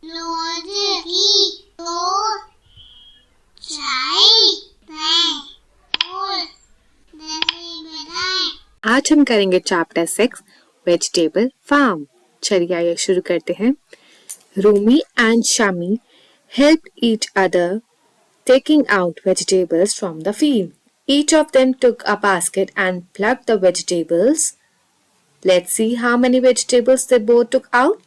आज हम करेंगे चैप्टर 6 वेजिटेबल फार्म। चलिए आइए शुरू करते हैं। Rumi and Shami helped each other taking out vegetables from the field. Each of them took a basket and plucked the vegetables. Let's see how many vegetables they both took out.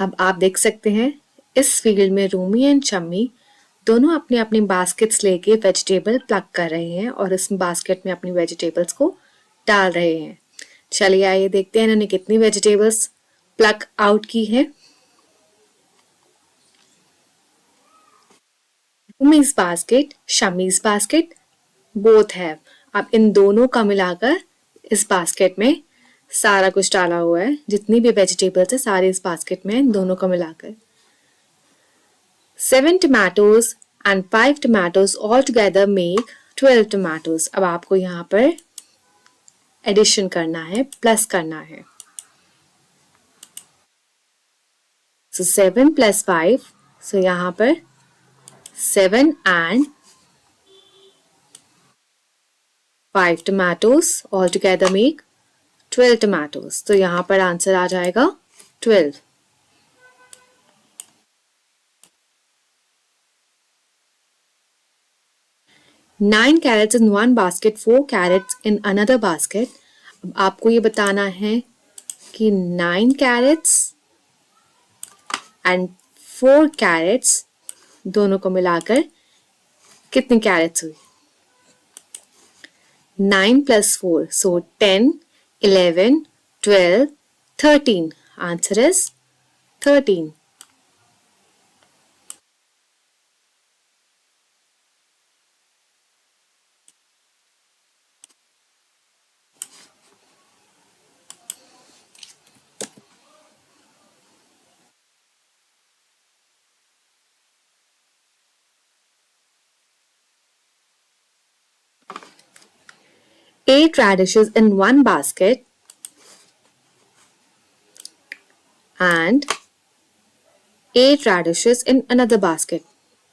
अब आप देख सकते हैं इस field में Rumi and Shammi दोनों अपनी अपनी बास्केट्स लेके वेजिटेबल प्लग कर रहे हैं और इस बास्केट में अपनी वेजिटेबल्स को डाल रहे हैं। चलिए आइए देखते हैं इन्होंने कितनी वेजिटेबल्स प्लग आउट की है। Rumi's basket, Shami's basket, both have. अब इन दोनों का मिलाकर इस बास्केट में सारा कुछ डाला हुआ है, जितनी भी वेजिटेबल्स है सारे इस बास्केट में इन दोनों का मिलाकर। 7 tomatoes and 5 tomatoes all together make 12 tomatoes. अब आपको यहाँ पर एडिशन करना है, प्लस करना है। So 7 plus 5, so यहाँ पर 7 and 5 tomatoes all together make 12 tomatoes. तो यहाँ पर आंसर आ जाएगा 12. Nine carrots in one basket, 4 carrots in another basket. अब आपको ये बताना है कि 9 carrots and 4 carrots दोनों को मिलाकर कितनी carrots हुई? 9 plus 4, so 10, 11, 12, 13. Answer is 13. Eight radishes in one basket and 8 radishes in another basket.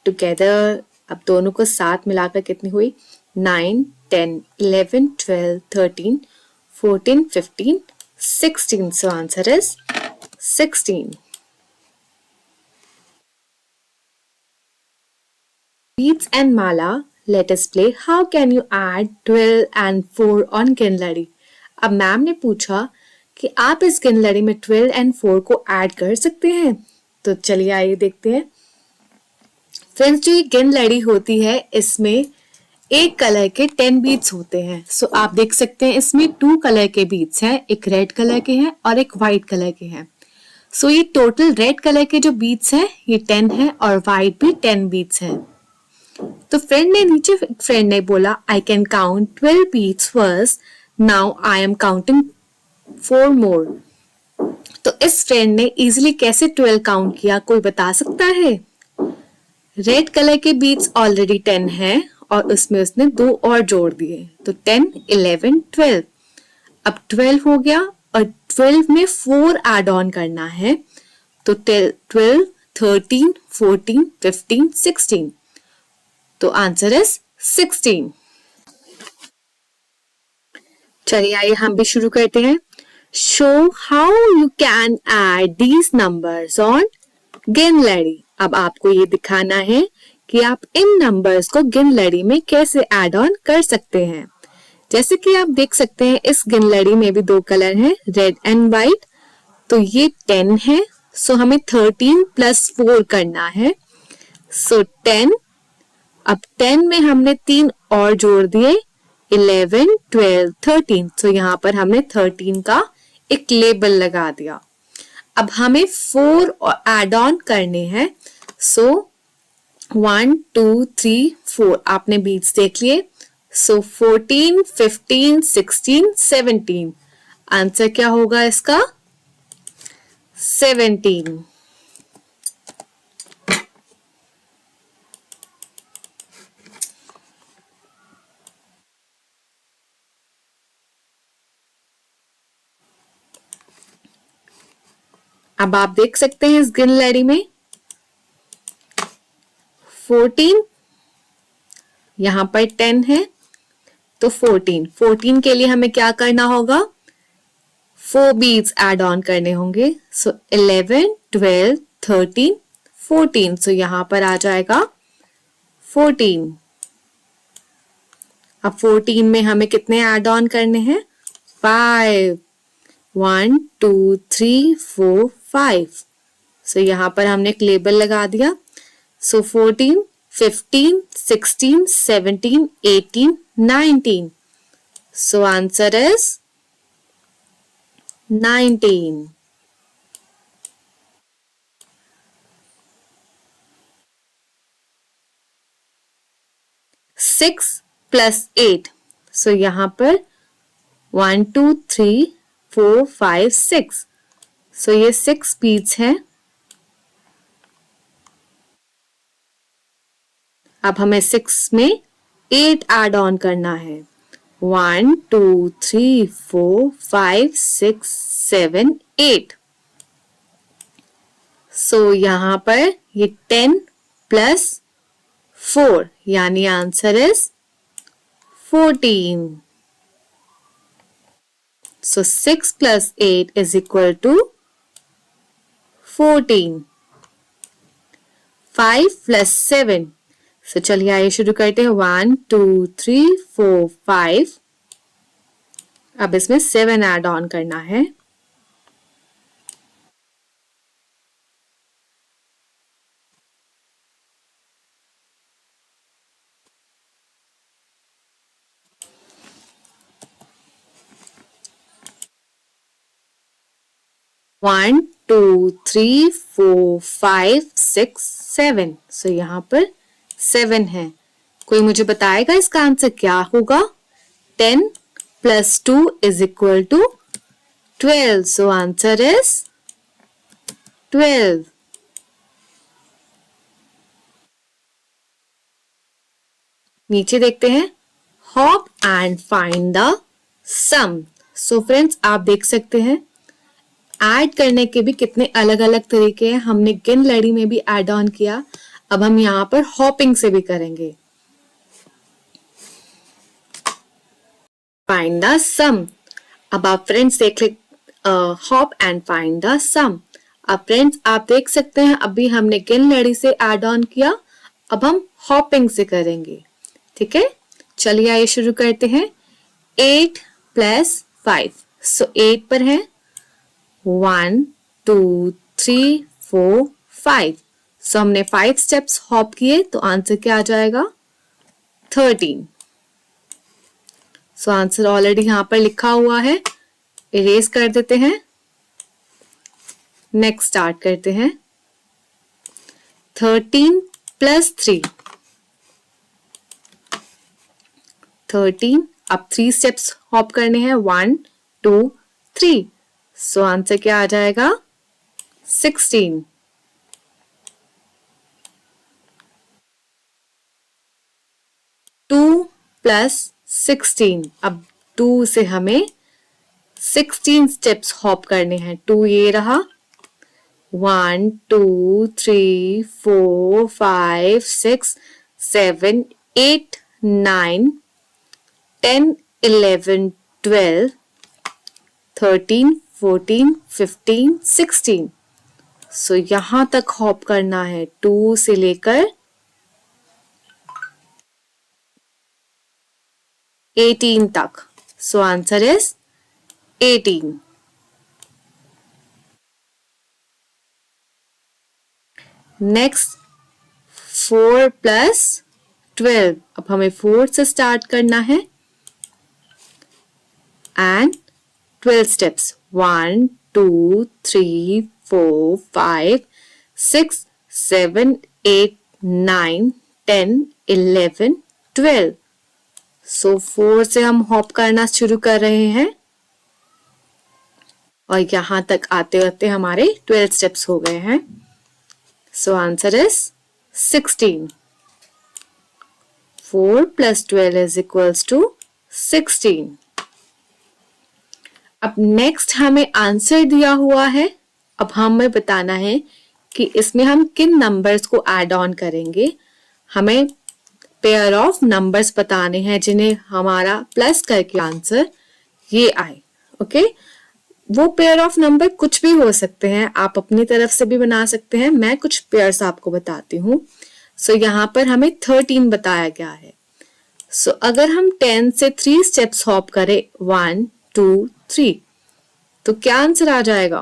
Together, अब दोनों को साथ मिलाकर कितनी हुई? 9, 10, 11, 12, 13, 14, 15, 16. So answer is 16. Beats and Mala, let us play. How can you add 12 and 4 on गिनलड़ी? अब ma'am ने पूछा कि आप इस गिनलड़ी में 12 and 4 को ऐड कर सकते हैं। तो चलिए आइए देखते हैं। फ्रेंड्स, जो ये गिनलड़ी होती है इसमें एक कलर के 10 बीट्स होते हैं। सो आप देख सकते हैं इसमें 2 कलर के बीट्स हैं, एक रेड कलर के हैं और एक व्हाइट कलर के हैं। सो ये टोटल रेड कलर के जो बीट्स हैं ये 10 है और व्हाइट भी 10 बीट्स हैं। तो फ्रेंड ने बोला I can count 12 beats first, now I am counting 4 more. तो इस फ्रेंड ने इजीली कैसे 12 काउंट किया, कोई बता सकता है? रेड कलर के बीट्स ऑलरेडी 10 है और उसमें उसने 2 और जोड़ दिए, तो 10, 11, 12। अब 12 हो गया और 12 में 4 ऐड ऑन करना है, तो 12, 13, 14, 15, 16। तो आंसर इज 16। चलिए आइए हम भी शुरू करते हैं। Show how you can add these numbers on गिनलड़ी। अब आपको ये दिखाना है कि आप इन नंबर्स को गिनलड़ी में कैसे ऐड ऑन कर सकते हैं। जैसे कि आप देख सकते हैं इस गिनलड़ी में भी 2 कलर हैं, रेड एंड व्हाइट। तो ये 10 है, सो हमें 13 प्लस 4 करना है, सो 10। अब 10 में हमने 3 और जोड़ दिए, 11, 12, 13। सो यहाँ पर हमने 13 का एक लेबल लगा दिया। अब हमें 4 ऐड ऑन करने हैं, सो 1, 2, 3, 4 आपने बीट्स देख लिए। सो 14, 15, 16, 17। आंसर क्या होगा इसका? 17। अब आप देख सकते हैं इस गिन लड़ी में 14, यहां पर 10 है तो 14 के लिए हमें क्या करना होगा, 4 बीट्स ऐड ऑन करने होंगे। सो 11, 12, 13, 14। सो यहां पर आ जाएगा 14। अब 14 में हमें कितने ऐड ऑन करने हैं, 5, 1, 2, 3, 4, 5। सो यहां पर हमने एक लेबल लगा दिया। सो 14, 15, 16, 17, 18, 19। सो आंसर इज 19। Six plus 8। सो यहां पर 1, 2, 3, 4, 5, 6। सो ये 6 बीट्स हैं। अब हमें 6 में 8 ऐड ऑन करना है। 1, 2, 3, 4, 5, 6, 7, 8। सो यहां पर ये 10 प्लस 4 यानी answer is 14। So 6 plus 8 is equal to 14. 5 plus 7. So चलिए आइए शुरू करते हैं। 1, 2, 3, 4, 5। अब इसमें 7 ऐड ऑन करना है। One, to, three, 4, 5, 6, 7। सो यहाँ पर 7 है। कोई मुझे बताएगा इसका आंसर क्या होगा? 10 plus 2 is equal to 12। So answer is 12। नीचे देखते हैं, hop and find the sum. So friends आप देख सकते हैं ऐड करने के भी कितने अलग अलग तरीके हैं। हमने गिन लड़ी में भी ऐड ऑन किया, अब हम यहाँ पर हॉपिंग से भी करेंगे। फाइंड द सम। अब आप फ्रेंड्स देख ले, हॉप एंड फाइंड द सम। अब फ्रेंड्स आप देख सकते हैं अभी हमने गिन लड़ी से ऐड ऑन किया, अब हम हॉपिंग से करेंगे। ठीक है, चलिए आइए शुरू करते हैं। 8 प्लस 5। सो 8 पर है 1, 2, 3, 4, 5। सो हमने 5 स्टेप्स हॉप किए तो आंसर क्या आ जाएगा? 13। सो आंसर ऑलरेडी यहां पर लिखा हुआ है, इरेज कर देते हैं। नेक्स्ट स्टार्ट करते हैं। 13 प्लस 3। 13। अब 3 स्टेप्स हॉप करने हैं। 1, 2, 3। सो आंसर क्या आ जाएगा? 16। 2 प्लस 16। अब 2 से हमें 16 स्टेप्स हॉप करने हैं। 2 ये रहा। 1, 2, 3, 4, 5, 6, 7, 8, 9, 10, 11, 12, 13, 14, 15, 16। सो यहां तक हॉप करना है 2 से लेकर 18 तक। सो आंसर इज 18। Next 4 plus 12। अब हमें 4 से स्टार्ट करना है एंड 12 स्टेप्स। 1, 2, 3, 4, 5, 6, 7, 8, 9, 10, 11, 12। सो 4 से हम हॉप करना शुरू कर रहे हैं और यहां तक आते आते हमारे 12 स्टेप्स हो गए हैं। सो answer is 16। 4 plus 12 is equals to 16। अब नेक्स्ट हमें आंसर दिया हुआ है, अब हमें बताना है कि इसमें हम किन नंबर्स को ऐड ऑन करेंगे। हमें पेयर ऑफ नंबर्स बताने हैं जिन्हें हमारा प्लस करके आंसर ये आए। ओके, वो पेयर ऑफ नंबर कुछ भी हो सकते हैं, आप अपनी तरफ से भी बना सकते हैं। मैं कुछ पेयर्स आपको बताती हूँ। सो यहाँ पर हमें 13 बताया गया है। सो अगर हम 10 से 3 स्टेप्स हॉप करें 1 2 3 तो क्या आंसर आ जाएगा?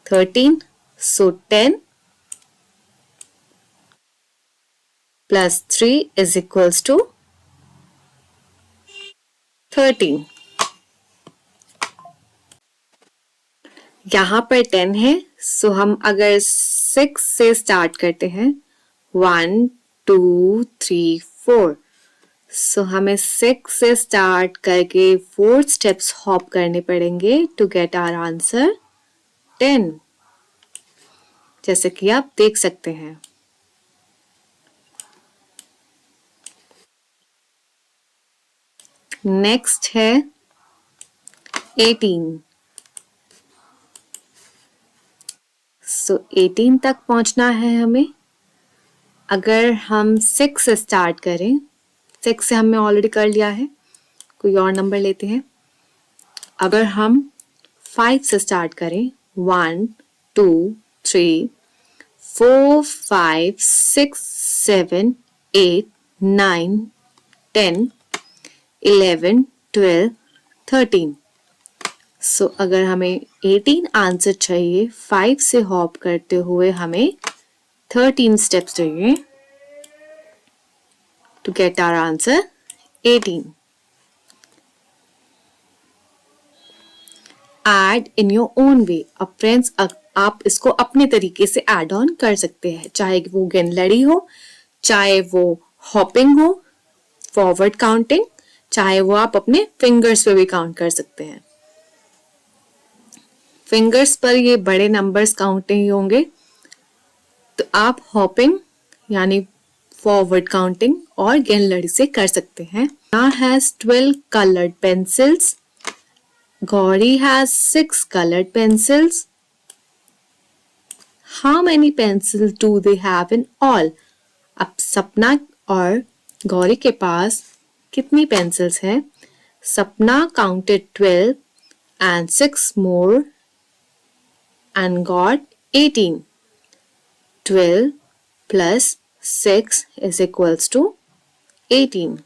13। सो 10 plus 3 is equals to 13। यहाँ पर 10 है, सो हम अगर 6 से स्टार्ट करते हैं 1 2 3 4, सो हमें 6 से स्टार्ट करके 4 स्टेप्स हॉप करने पड़ेंगे टू गेट आवर आंसर 10, जैसे कि आप देख सकते हैं। नेक्स्ट है 18। सो 18 तक पहुंचना है हमें। अगर हम 6 से स्टार्ट करें, 6 से हमने ऑलरेडी कर लिया है, कोई और नंबर लेते हैं। अगर हम 5 से स्टार्ट करें 1 2 3 4 5 6 7 8 9 10 11 12 13। सो अगर हमें 18 आंसर चाहिए 5 से हॉप करते हुए हमें 13 स्टेप्स चाहिए to get our answer 18। Add in your own way. अब फ्रेंड्स, आप इसको अपने तरीके से ऐड ऑन कर सकते हैं, चाहे वो गिनलड़ी हो, चाहे वो हॉपिंग हो, फॉरवर्ड काउंटिंग, चाहे वो आप अपने फिंगर्स पे भी काउंट कर सकते हैं। फिंगर्स पर ये बड़े नंबर्स काउंट नहीं होंगे, तो आप हॉपिंग यानी फॉरवर्ड काउंटिंग और गिनलड़ी से कर सकते हैं। Now has 12 colored pencils. Gauri has 6 colored pencils. How many pencils do they have in all? अब सपना और गौरी के पास कितनी पेंसिल्स हैं? सपना counted 12 and 6 more and got 18. 12 plus 6 is equals to 18.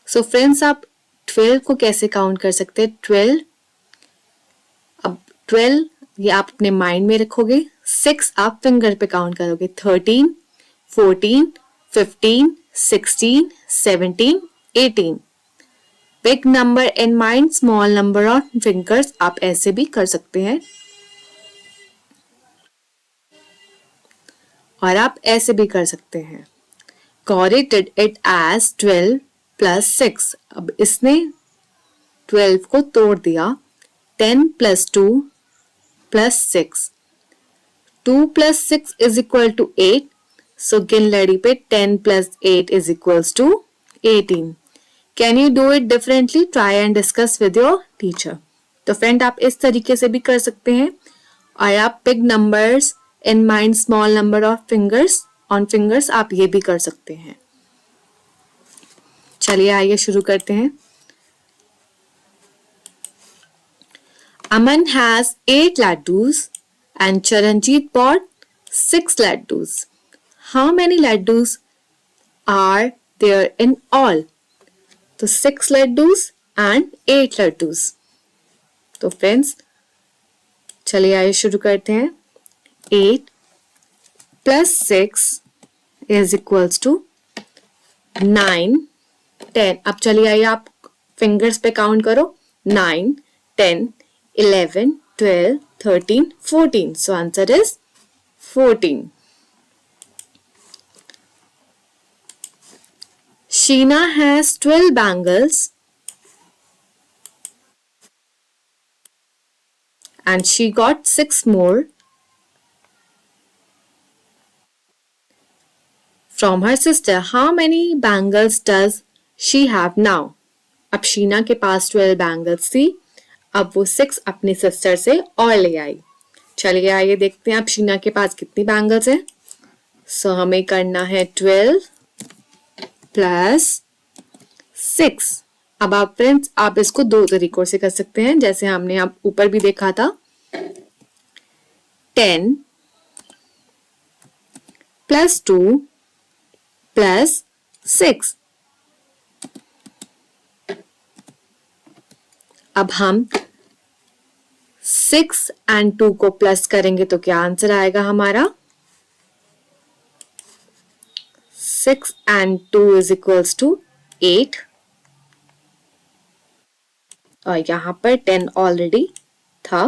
So friends, आप 12 को कैसे काउंट कर सकते हैं? 12, अब 12 ये आप अपने माइंड में रखोगे, 6 आप फिंगर पे काउंट करोगे, 13 14 15 16 17 18। Big number in mind, small number on fingers, आप ऐसे भी कर सकते हैं और आप ऐसे भी कर सकते हैं। Gauri did it as 12 plus 6। अब इसने 12 को तोड़ दिया, 10 plus 2 plus 6। 2 plus 6 is equal to 8। So गिनलड़ी पे 10 plus 8 is equals to 18। Can you do it differently? Try and discuss with your teacher. तो फ्रेंड, आप इस तरीके से भी कर सकते हैं और आप big numbers in mind, small number of fingers on fingers, आप ये भी कर सकते हैं। चलिए आइए शुरू करते हैं। Aman has 8 laddus and Charanjit bought 6 laddus. How many laddus are there in all? तो 6 laddus and 8 laddus. तो फ्रेंड्स, चलिए आइए शुरू करते हैं। 8 plus 6 is equals to 9 10। अब चलिए आइए आप फिंगर्स पे काउंट करो, 9 10 11 12 13 14। So answer is 14. Sheena has 12 bangles and she got 6 more from her sister how many bangles does she have now. अब शीना के पास 12 बैंगल्स थी, अब वो 6 अपनी सिस्टर से और ले आई। चलिए आइए देखते हैं अब शीना के पास कितनी बैंगल्स हैं। सो हमें करना है 12 प्लस 6। अब आप फ्रेंड्स आप इसको दो तरीकों से कर सकते हैं, जैसे हमने आप ऊपर भी देखा था। 10 प्लस 2 प्लस 6। अब हम 6 एंड 2 को प्लस करेंगे तो क्या आंसर आएगा हमारा? 6 एंड 2 इज इक्वल्स टू 8। और यहां पर 10 ऑलरेडी था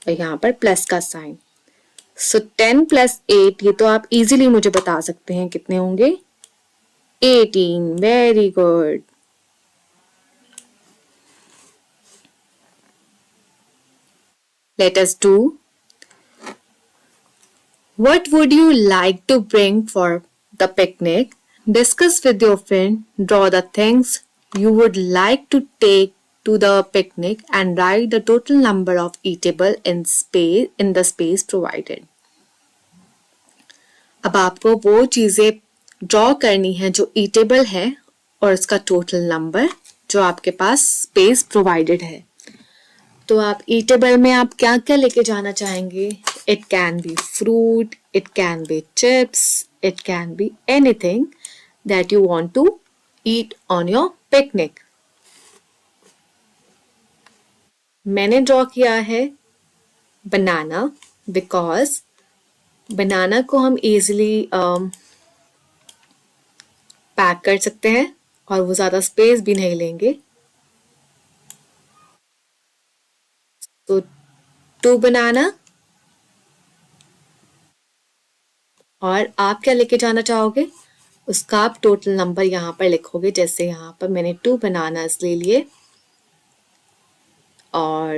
और यहां पर प्लस का साइन। सो 10 प्लस 8 ये तो आप इजीली मुझे बता सकते हैं कितने होंगे? 18। Very good. Let us do. What would you like to bring for the picnic? Discuss with your friend. Draw the things you would like to take to the picnic and write the total number of eatable in the space provided. अब आपको वो चीजें draw करनी है जो eatable है और उसका टोटल नंबर जो आपके पास स्पेस प्रोवाइडेड है। तो आप ईटेबल में आप क्या क्या लेके जाना चाहेंगे? It can be fruit, it can be chips, it can be anything that you want to eat on your picnic. मैंने ड्रॉ किया है बनाना, बिकॉज बनाना को हम इजीली पैक कर सकते हैं और वो ज्यादा स्पेस भी नहीं लेंगे। तो 2 बनाना। और आप क्या लेके जाना चाहोगे उसका आप टोटल नंबर यहाँ पर लिखोगे। जैसे यहाँ पर मैंने 2 बनानास ले लिए और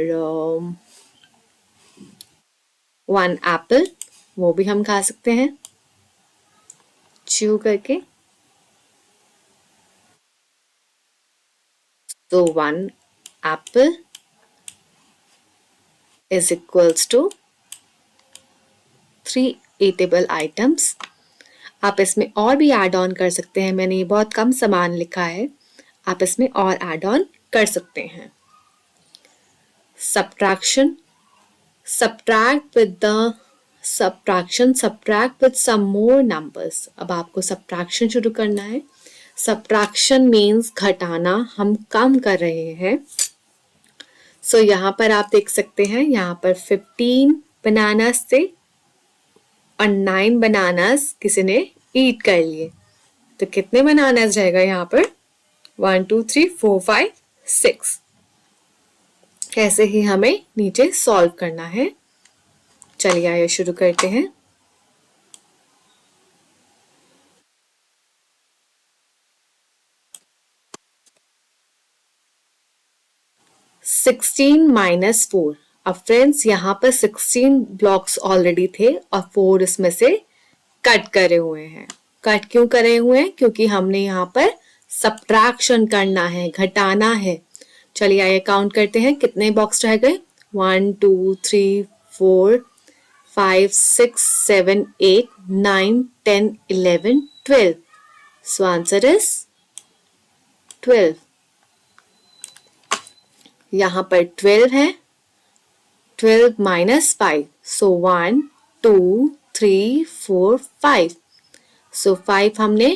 1 एप्पल, वो भी हम खा सकते हैं च्यू करके। तो 1 Apple is equals to 3 eatable items। आप इसमें और भी ऐड ऑन कर सकते हैं, मैंने ये बहुत कम सामान लिखा है, आप इसमें और ऐड ऑन कर सकते हैं। Subtraction, subtract with some more numbers। अब आपको subtraction शुरू करना है। Subtraction means घटाना, हम कम कर रहे हैं। सो यहाँ पर आप देख सकते हैं, यहाँ पर 15 बनानास थे और 9 बनानास किसी ने ईट कर लिए। तो कितने बनानास रहेगा यहाँ पर? 1 2 3 4 5 6। ऐसे ही हमें नीचे सॉल्व करना है। चलिए आइए शुरू करते हैं। -4। अब फ्रेंड्स यहाँ पर 16 ब्लॉक्स ऑलरेडी थे और 4 इसमें से कट करे हुए हैं। कट क्यों करे हुए हैं? क्योंकि हमने यहाँ पर सब्ट्रैक्शन करना है, घटाना है। चलिए आइए काउंट करते हैं कितने बॉक्स रह गए। 1 2 3 4 5 6 7 8 9 10 11 12। So answer is 12। यहाँ पर 12 है, 12 minus 5, so 1 2 3 4 5। सो 5 हमने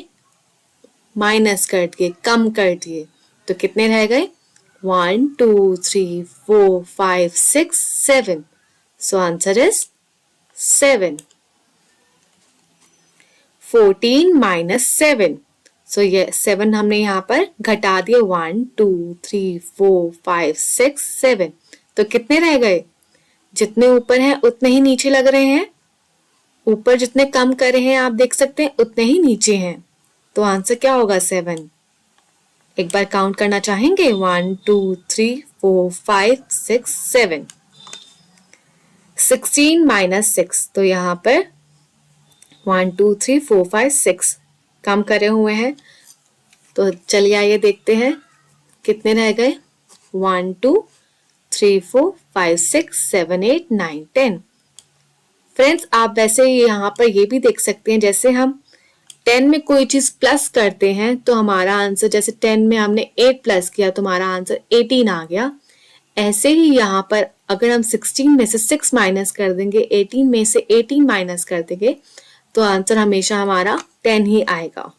माइनस कर दिए, कम कर दिए, तो कितने रह गए? 1 2 3 4 5 6 7। सो आंसर इज 7। 14 minus 7। सो ये 7 हमने यहाँ पर घटा दिए। 1 2 3 4 5 6 7। तो कितने रह गए? जितने ऊपर हैं उतने ही नीचे लग रहे हैं। ऊपर जितने कम कर रहे हैं आप देख सकते हैं उतने ही नीचे हैं। तो आंसर क्या होगा? 7। एक बार काउंट करना चाहेंगे? 1 2 3 4 5 6 7। 16 माइनस 6, तो यहाँ पर 1 2 3 4 5 6 कम करे हुए हैं। तो चलिए आइए देखते हैं कितने रह गए। 1 2 3 4 5 6 7 8 9 10। फ्रेंड्स, आप वैसे यहाँ पर ये भी देख सकते हैं, जैसे हम 10 में कोई चीज प्लस करते हैं तो हमारा आंसर, जैसे 10 में हमने 8 प्लस किया तो हमारा आंसर 18 आ गया। ऐसे ही यहाँ पर अगर हम 16 में से 6 माइनस कर देंगे, 18 में से 18 माइनस कर देंगे, तो आंसर हमेशा हमारा 10 ही आएगा।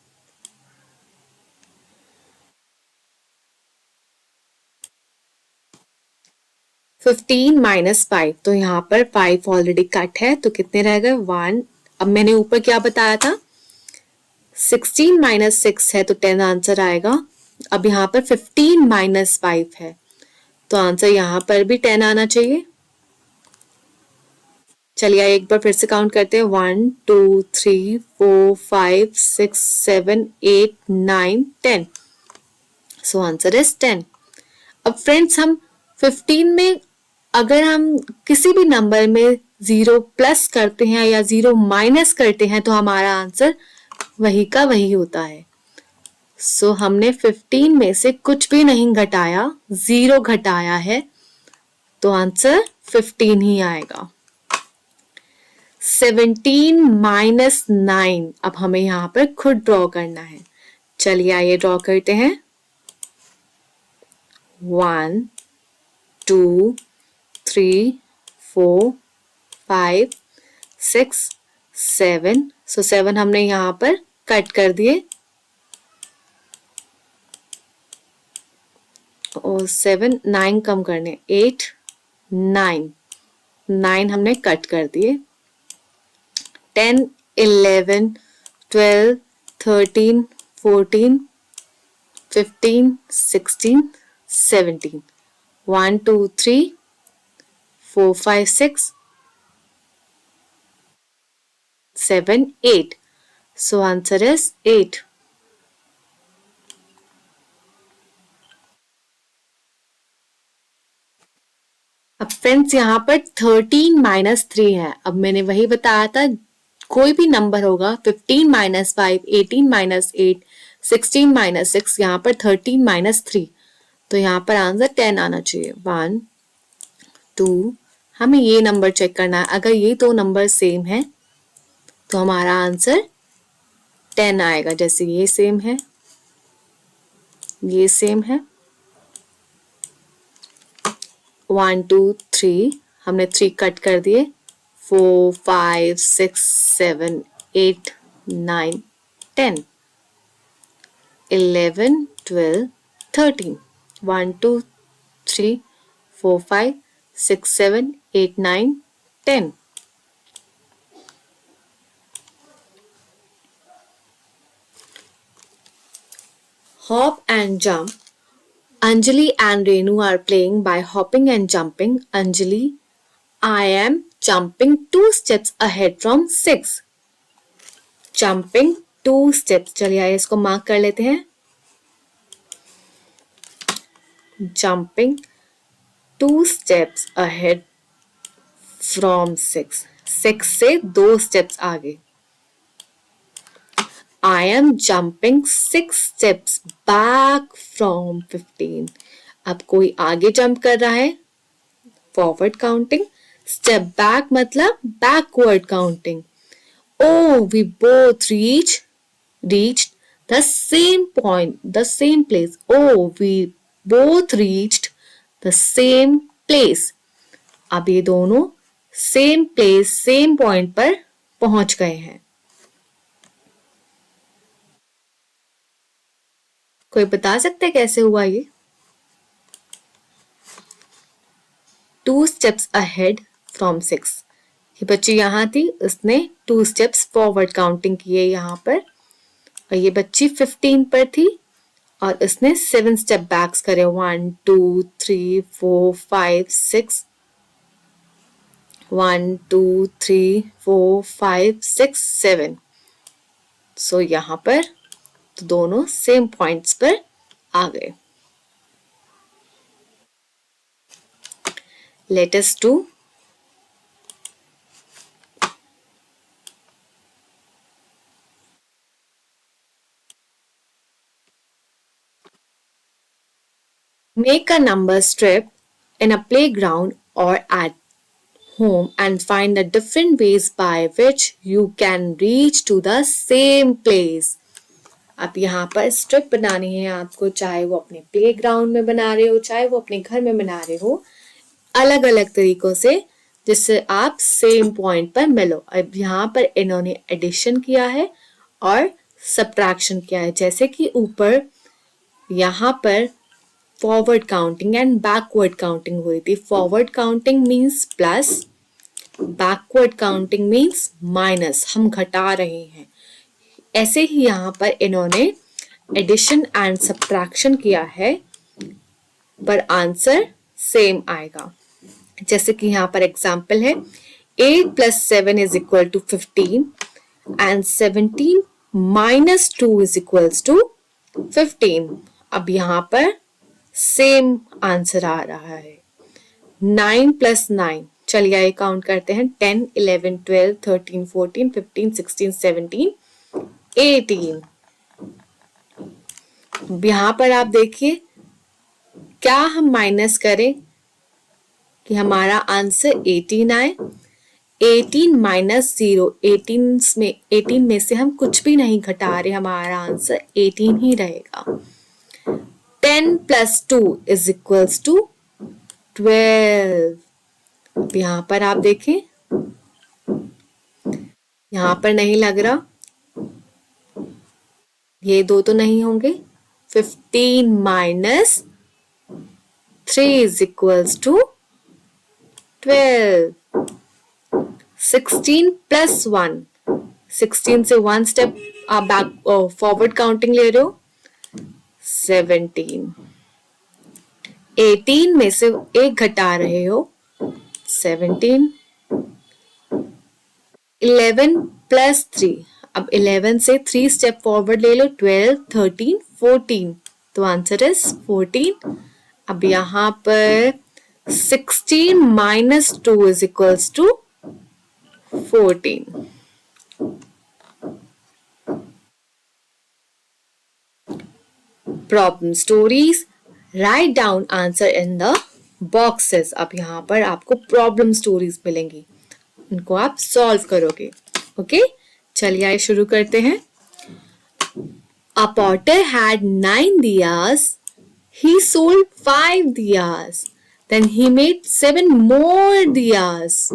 फिफ्टीन माइनस 5, तो यहाँ पर 5 ऑलरेडी कट है, तो कितने रह गए 1। अब मैंने ऊपर क्या बताया था, 16 माइनस 6 है तो 10 आंसर आएगा। अब यहाँ पर 15 माइनस 5 है तो आंसर यहाँ पर भी 10 आना चाहिए। चलिए एक बार फिर से काउंट करते हैं, 1 2 3 4 5 6 7 8 9 10। सो आंसर इज 10। अब फ्रेंड्स, हम 15 में अगर हम किसी भी नंबर में 0 प्लस करते हैं या 0 माइनस करते हैं तो हमारा आंसर वही का वही होता है। सो हमने 15 में से कुछ भी नहीं घटाया, 0 घटाया है, तो आंसर 15 ही आएगा। 17 माइनस 9, अब हमें यहाँ पर खुद ड्रॉ करना है। चलिए आइए ड्रॉ करते हैं। 1 2 3 4 5 6 7। सो 7 हमने यहाँ पर कट कर दिए और 7 9 कम करने, 8 9 9 हमने कट कर दिए। 10 11 12 13 14 15 16 17। 1 2 3 4 5 6 7 8। So answer is 8. अब फ्रेंड्स यहाँ पर 13 माइनस 3 है। अब मैंने वही बताया था, कोई भी नंबर होगा 15 माइनस 5, 18 माइनस 8, 16 माइनस 6, यहाँ पर 13 माइनस 3, तो यहाँ पर आंसर 10 आना चाहिए। 1 2, हमें ये नंबर चेक करना है, अगर ये दो नंबर सेम है तो हमारा आंसर 10 आएगा। जैसे ये सेम है, ये सेम है। 1 2 3, हमने 3 कट कर दिए। 4 5 6 7 8 9 10 11 12 13। 1 2 3 4 5 6 7 8 9 10। Hop and jump. Anjali and Renu are playing by hopping and jumping. Anjali, I am jumping 2 steps ahead from 6. Jumping 2 steps. चलिए आइए इसको मार्क कर लेते हैं। Jumping 2 steps ahead from 6. 6 से 2 steps आगे। I am jumping 6 steps back from 15. अब कोई आगे जंप कर रहा है, फॉरवर्ड काउंटिंग। स्टेप बैक मतलब backward counting. Oh, we both reached the same point, the same place. Oh, we both reached the same place. अब ये दोनों सेम प्लेस, सेम पॉइंट पर पहुंच गए हैं। कोई बता सकते हैं कैसे हुआ ये? 2 steps ahead from 6. ये बच्ची यहाँ थी, उसने 2 steps फॉरवर्ड काउंटिंग किए यहाँ पर, और ये बच्ची 15 पर थी और उसने 7 स्टेप बैक्स करे। 1 2 3 4 5 6। 1 2 3 4 5 6 7। सो यहाँ पर तो दोनों सेम पॉइंट्स पर आ गए। Let us do Make a number strip in a playground or at home and find the different ways by which you can reach to the same place. अब यहाँ पर स्ट्रिप बनानी है आपको, चाहे वो अपने प्लेग्राउंड में बना रहे हो, चाहे वो अपने घर में बना रहे हो, अलग अलग तरीकों से, जिससे आप सेम पॉइंट पर मिलो। अब यहाँ पर इन्होंने एडिशन किया है और सब्ट्रैक्शन किया है, जैसे कि ऊपर यहाँ पर forward counting and backward counting हुई थी। Forward counting means plus, backward counting means minus, हम घटा रहे हैं। ऐसे ही यहाँ पर इन्होंने एडिशन एंड सब्ट्रैक्शन किया है, पर आंसर सेम आएगा। जैसे कि यहाँ पर एग्जाम्पल है 8 + 7 = 15 and 17 - 2 = 15। अब यहाँ पर सेम आंसर आ रहा है। 9 + 9, चलिए ये काउंट करते हैं। 10, 11, 12, 13, 14, 15, 16, 17, 18। यहाँ पर आप देखिए, क्या हम माइनस करें कि हमारा आंसर 18 आए। 18 - 0, 18 में से हम कुछ भी नहीं घटा रहे, हमारा आंसर 18 ही रहेगा। 10 + 2 = 12। यहाँ पर आप देखें, यहाँ पर नहीं लग रहा, ये दो तो नहीं होंगे। 15 - 3 = 12। 16 + 1, 16 से 1 स्टेप आप बैक फॉरवर्ड काउंटिंग ले रहे हो। 17। 18 में से एक घटा रहे हो, 17। 11 + 3, अब 11 से 3 स्टेप फॉरवर्ड ले लो, 12, 13, 14, तो आंसर इज 14। अब यहाँ पर 16 - 2 = 14। Problem stories, write down answer in the boxes. अब यहाँ पर आपको प्रॉब्लम स्टोरीज मिलेंगी, इनको आप सॉल्व करोगे। ओके, चलिए आइए शुरू करते हैं। A potter had 9 diyas. He sold 5 diyas. Then he made 7 more diyas.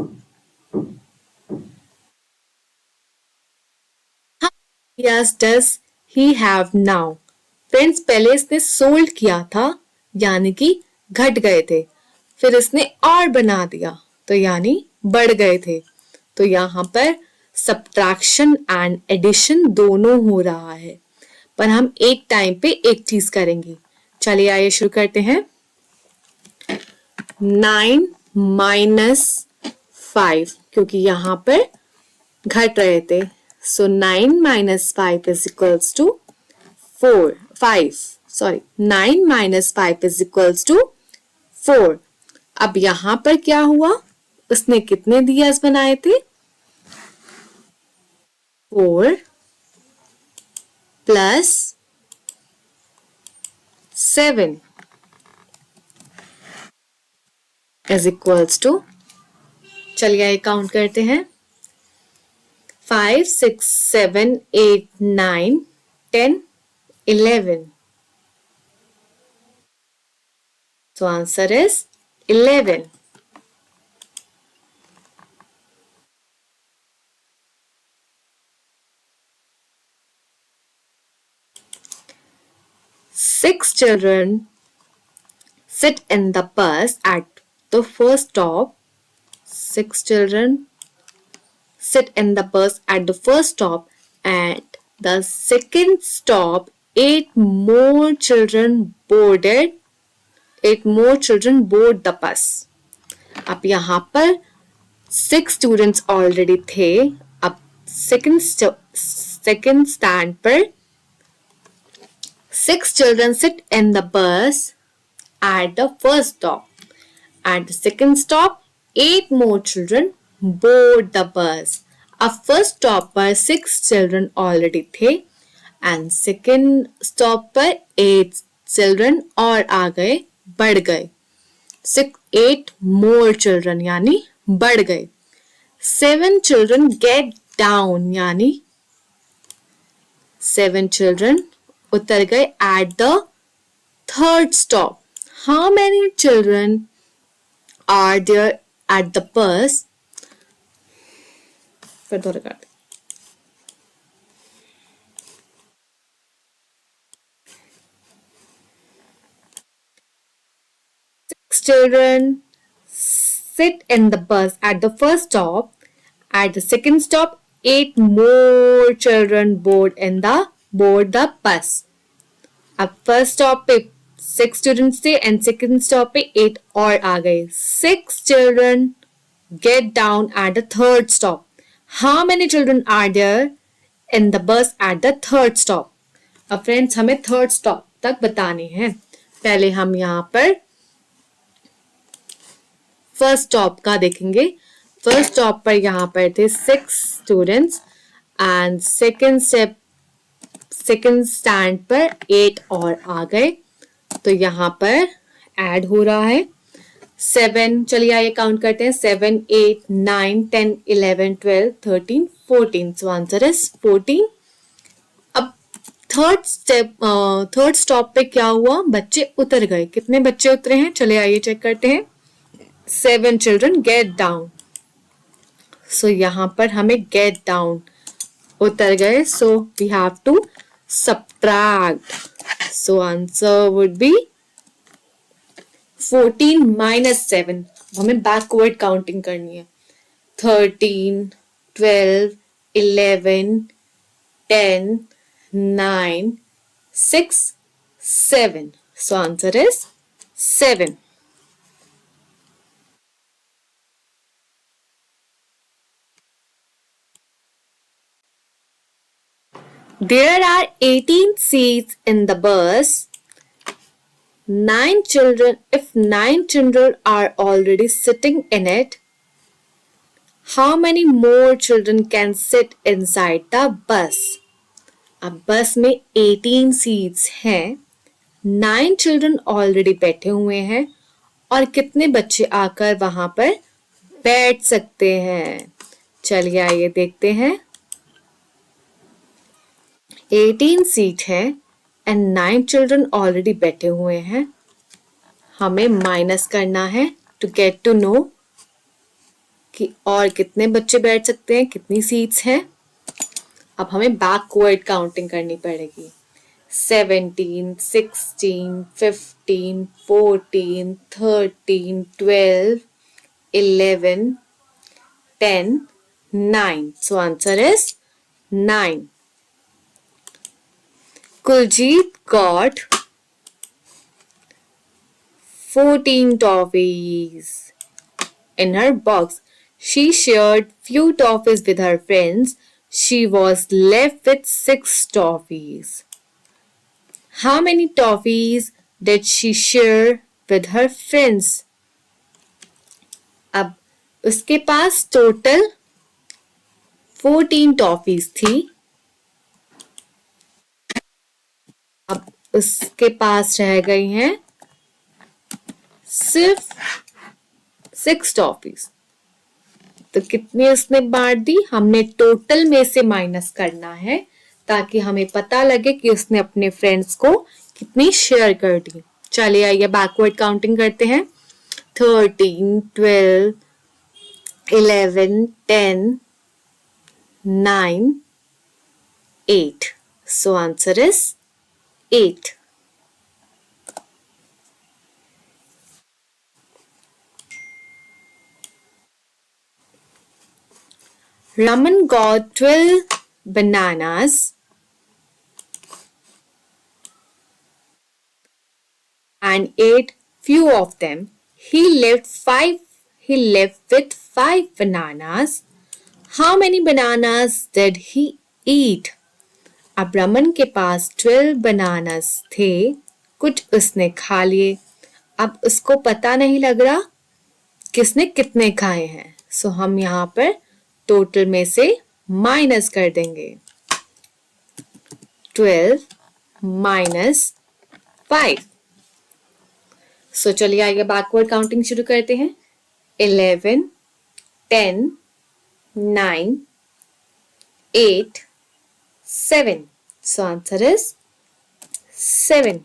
How many diyas does he have now? Friends, पहले इसने सोल्ड किया था, यानी कि घट गए थे, फिर इसने और बना दिया, तो यानी बढ़ गए थे। तो यहाँ पर सब्ट्रैक्शन एंड एडिशन दोनों हो रहा है, पर हम एक टाइम पे एक चीज करेंगे। चलिए आइए शुरू करते हैं। 9 - 5, क्योंकि यहाँ पर घट रहे थे, सो 9 - 5 = 4, 5, सॉरी, 9 - 5 = 4। अब यहाँ पर क्या हुआ, उसने कितने दियास बनाए थे? 4 + 7 = चलिए ये काउंट करते हैं। 5, 6, 7, 8, 9, 10, 11। So answer is 11. Six children sit in the bus at the first stop. 6 children sit in the bus at the first stop. At the second stop, 8 more children boarded. 8 more children board the bus. अब यहाँ पर 6 students already थे। अब second stand पर 6 children sit in the bus at the first stop. At the second stop, 8 more children board the bus. अब first stop पर 6 children already थे and second stop पर 8 चिल्ड्रन और आ गए बढ़ गए। 8 more children यानी बढ़ गए। 7 children get down यानी 7 children उतर गए at the third stop. How many children are there at the bus? फिर दोहरा कर 6 children sit in the bus at the first stop. At the second stop, 8 more children board the bus. अब first stop पे 6 students थे and second stop पे 8 और आ गए। 6 children get down at the third stop. How many children are there in the bus at the third stop? अब friends हमें third stop तक बताने हैं। पहले हम यहाँ पर फर्स्ट स्टॉप का देखेंगे। फर्स्ट स्टॉप पर यहाँ पर थे 6 स्टूडेंट्स एंड सेकंड स्टैंड पर 8 और आ गए, तो यहाँ पर ऐड हो रहा है 7। चलिए आइए काउंट करते हैं। 7 8 9 10 11 12 13 14। सो आंसर इज 14। अब थर्ड स्टॉप पे क्या हुआ? बच्चे उतर गए। कितने बच्चे उतरे हैं? चलिए आइए चेक करते हैं। 7 चिल्ड्रन गेट डाउन। सो यहाँ पर हमें गेट डाउन उतर गए, so we have to subtract. So answer would be 14 minus 7. हमें backward counting करनी है। 13 12 11 10 9 6 7. So answer is 7. There are 18 seats in the bus. 9 children, if 9 children are already sitting in it, how many more children can sit inside the bus? अब बस में 18 seats हैं, 9 children already बैठे हुए हैं, और कितने बच्चे आकर वहां पर बैठ सकते हैं? चलिए आइए देखते हैं। 18 सीट है एंड 9 चिल्ड्रन ऑलरेडी बैठे हुए हैं। हमें माइनस करना है टू गेट टू नो कि और कितने बच्चे बैठ सकते हैं, कितनी सीट्स हैं। अब हमें बैकवर्ड काउंटिंग करनी पड़ेगी। 17 16 15 14 13 12 11 10 9। सो answer is 9. Kuljit got 14 toffees in her box. She shared few toffees with her friends. She was left with 6 toffees. How many toffees did she share with her friends? अब उसके पास total 14 toffees थी। अब उसके पास रह गई हैं सिर्फ 6 toffees. तो कितनी उसने बांट दी? हमने टोटल में से माइनस करना है ताकि हमें पता लगे कि उसने अपने फ्रेंड्स को कितनी शेयर कर दी। चलिए आइए बैकवर्ड काउंटिंग करते हैं। 13 12 11 10 9 8। सो answer is 8. Raman got 12 bananas and ate few of them. He left with 5 bananas. How many bananas did he eat? अब रमन के पास 12 बनानास थे, कुछ उसने खा लिए। अब उसको पता नहीं लग रहा किसने कितने खाए हैं, सो हम यहाँ पर टोटल में से माइनस कर देंगे। 12 minus 5. सो चलिए आइए बैकवर्ड काउंटिंग शुरू करते हैं। 11, 10, 9, 8, 7. So answer is 7.